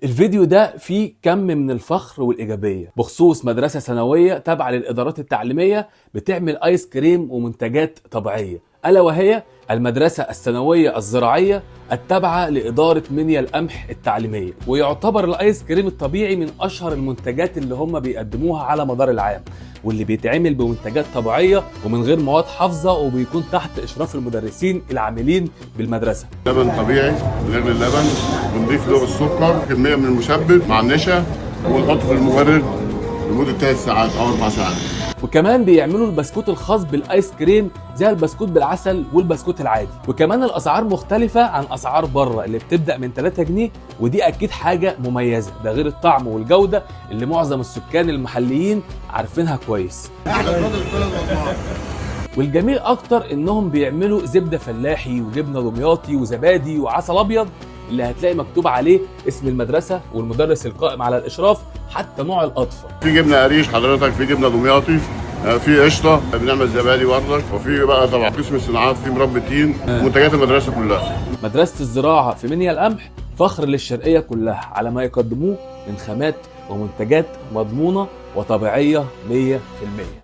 الفيديو ده فيه كم من الفخر والإيجابية بخصوص مدرسة ثانوية تابعة للإدارات التعليمية بتعمل آيس كريم ومنتجات طبيعية، ألا وهي المدرسة الثانوية الزراعية التابعة لإدارة منيا القمح التعليمية. ويعتبر الآيس كريم الطبيعي من أشهر المنتجات اللي هم بيقدموها على مدار العام، واللي بيتعمل بمنتجات طبيعية ومن غير مواد حافظة، وبيكون تحت إشراف المدرسين العاملين بالمدرسة. لبن طبيعي غير اللبن، بنضيف له السكر كمية من المشبك مع النشا ونحطه في المبرد لمدة 3 ساعات أو 4 ساعات. وكمان بيعملوا البسكوت الخاص بالايس كريم زي البسكوت بالعسل والبسكوت العادي. وكمان الاسعار مختلفه عن اسعار بره اللي بتبدا من 3 جنيه، ودي اكيد حاجه مميزه، ده غير الطعم والجوده اللي معظم السكان المحليين عارفينها كويس. والجميل اكتر انهم بيعملوا زبده فلاحي وجبنه دمياطي وزبادي وعسل ابيض اللي هتلاقي مكتوب عليه اسم المدرسه والمدرس القائم على الاشراف، حتى نوع القطفه. في جبنة قريش حضرتك، في جبنة دمياطي، في قشطة، بنعمل زبادي برضك، وفي بقى طبعا قسم الصناعات، في مربى تين، منتجات المدرسة كلها. مدرسة الزراعة في منيا القمح فخر للشرقية كلها على ما يقدموه من خامات ومنتجات مضمونة وطبيعية 100%.